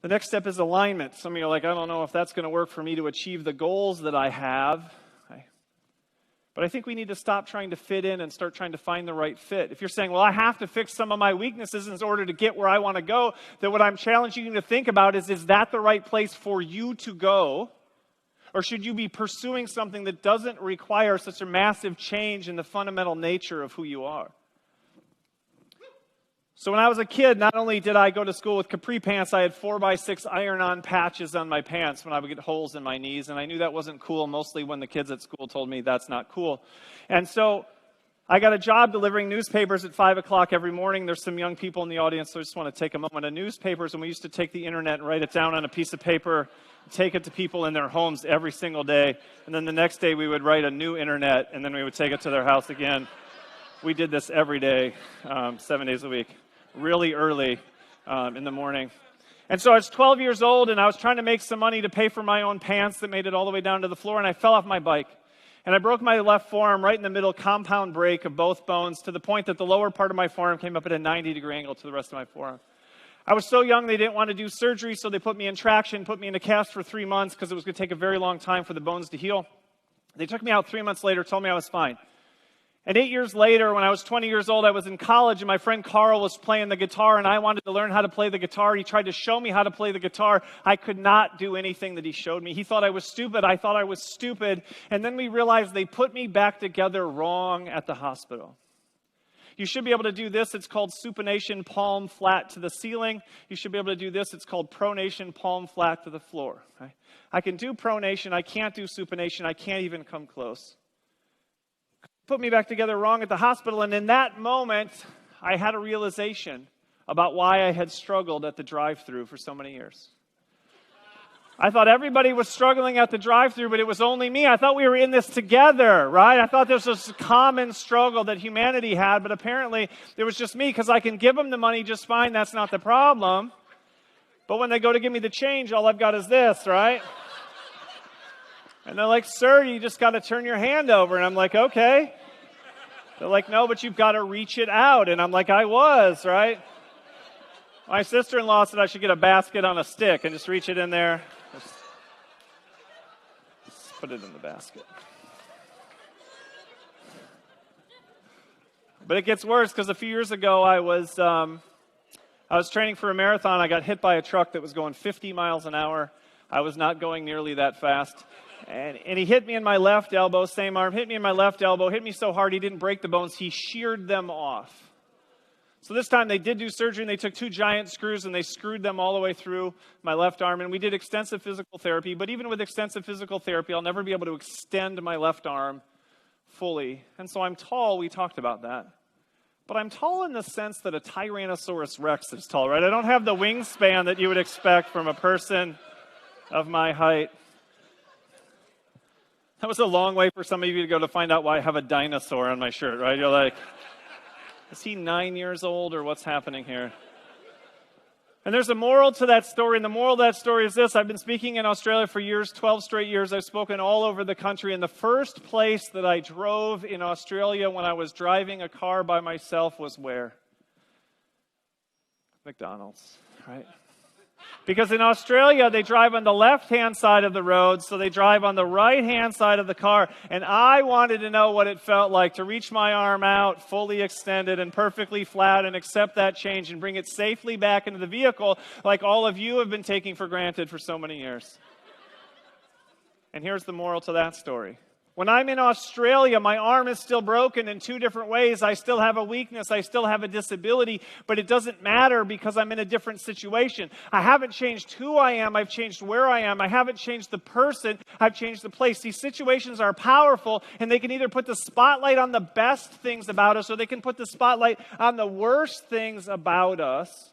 The next step is alignment. Some of you are like, I don't know if that's going to work for me to achieve the goals that I have. But I think we need to stop trying to fit in and start trying to find the right fit. If you're saying, well, I have to fix some of my weaknesses in order to get where I want to go, then what I'm challenging you to think about is that the right place for you to go? Or should you be pursuing something that doesn't require such a massive change in the fundamental nature of who you are? So when I was a kid, not only did I go to school with capri pants, I had 4x6 iron-on patches on my pants when I would get holes in my knees, and I knew that wasn't cool, mostly when the kids at school told me that's not cool. And so I got a job delivering newspapers at 5 o'clock every morning. There's some young people in the audience, so I just want to take a moment of newspapers, and we used to take the internet and write it down on a piece of paper, take it to people in their homes every single day, and then the next day we would write a new internet, and then we would take it to their house again. We did this every day, 7 days a week. Really early in the morning. And so I was 12 years old, and I was trying to make some money to pay for my own pants that made it all the way down to the floor, and I fell off my bike. And I broke my left forearm right in the middle, compound break of both bones, to the point that the lower part of my forearm came up at a 90-degree angle to the rest of my forearm. I was so young, they didn't want to do surgery, so they put me in traction, put me in a cast for 3 months because it was going to take a very long time for the bones to heal. They took me out 3 months later, told me I was fine. And 8 years later, when I was 20 years old, I was in college, and my friend Carl was playing the guitar, and I wanted to learn how to play the guitar. He tried to show me how to play the guitar. I could not do anything that he showed me. He thought I was stupid. I thought I was stupid. And then we realized they put me back together wrong at the hospital. You should be able to do this. It's called supination, palm flat to the ceiling. You should be able to do this. It's called pronation, palm flat to the floor. Okay? I can do pronation. I can't do supination. I can't even come close. Put me back together wrong at the hospital, and in that moment, I had a realization about why I had struggled at the drive-thru for so many years. I thought everybody was struggling at the drive-thru, but it was only me. I thought we were in this together, right? I thought this was a common struggle that humanity had, but apparently it was just me, because I can give them the money just fine. That's not the problem. But when they go to give me the change, all I've got is this, right? And they're like, sir, you just got to turn your hand over. And I'm like, okay. They're like, no, but you've got to reach it out. And I'm like, I was, right? My sister-in-law said I should get a basket on a stick and just reach it in there. Just put it in the basket. But it gets worse, because a few years ago I was training for a marathon. I got hit by a truck that was going 50 miles an hour. I was not going nearly that fast. And he hit me in my left elbow, same arm, hit me in my left elbow, hit me so hard he didn't break the bones, he sheared them off. So this time they did do surgery, and they took 2 giant screws and they screwed them all the way through my left arm. And we did extensive physical therapy, but even with extensive physical therapy, I'll never be able to extend my left arm fully. And so I'm tall, we talked about that. But I'm tall in the sense that a Tyrannosaurus Rex is tall, right? I don't have the wingspan that you would expect from a person of my height. That was a long way for some of you to go to find out why I have a dinosaur on my shirt, right? You're like, is he 9 years old, or what's happening here? And there's a moral to that story, and the moral of that story is this. I've been speaking in Australia for years, 12 straight years. I've spoken all over the country, and the first place that I drove in Australia when I was driving a car by myself was where? McDonald's, right? Because in Australia, they drive on the left-hand side of the road, so they drive on the right-hand side of the car. And I wanted to know what it felt like to reach my arm out, fully extended and perfectly flat, and accept that change and bring it safely back into the vehicle like all of you have been taking for granted for so many years. And here's the moral to that story. When I'm in Australia, my arm is still broken in 2 different ways. I still have a weakness. I still have a disability, but it doesn't matter because I'm in a different situation. I haven't changed who I am. I've changed where I am. I haven't changed the person. I've changed the place. These situations are powerful, and they can either put the spotlight on the best things about us, or they can put the spotlight on the worst things about us.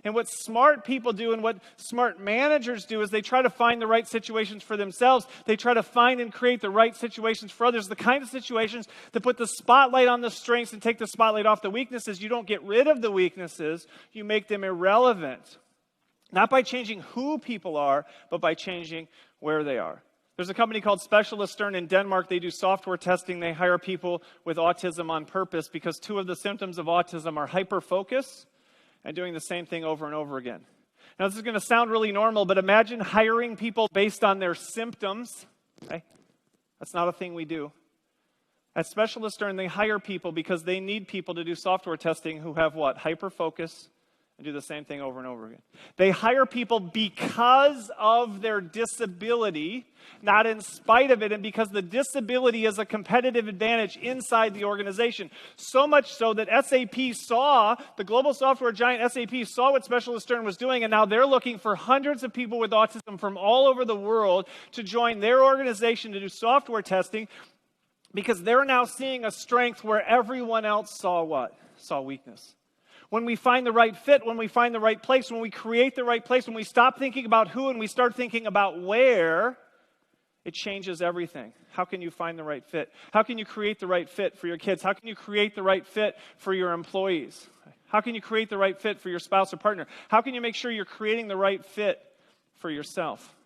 And what smart people do and what smart managers do is they try to find the right situations for themselves. They try to find and create the right situations for others. The kind of situations that put the spotlight on the strengths and take the spotlight off the weaknesses. You don't get rid of the weaknesses. You make them irrelevant. Not by changing who people are, but by changing where they are. There's a company called Specialist Stern in Denmark. They do software testing. They hire people with autism on purpose because 2 of the symptoms of autism are hyperfocus and doing the same thing over and over again. Now, this is going to sound really normal, but imagine hiring people based on their symptoms. Okay? That's not a thing we do. At Specialist Stern, they hire people because they need people to do software testing who have what? Hyper-focus and do the same thing over and over again. They hire people because of their disability, not in spite of it, and because the disability is a competitive advantage inside the organization. So much so that SAP saw, the global software giant SAP saw what Specialist Stern was doing, and now they're looking for hundreds of people with autism from all over the world to join their organization to do software testing, because they're now seeing a strength where everyone else saw what? Saw weakness. When we find the right fit, when we find the right place, when we create the right place, when we stop thinking about who and we start thinking about where, it changes everything. How can you find the right fit? How can you create the right fit for your kids? How can you create the right fit for your employees? How can you create the right fit for your spouse or partner? How can you make sure you're creating the right fit for yourself?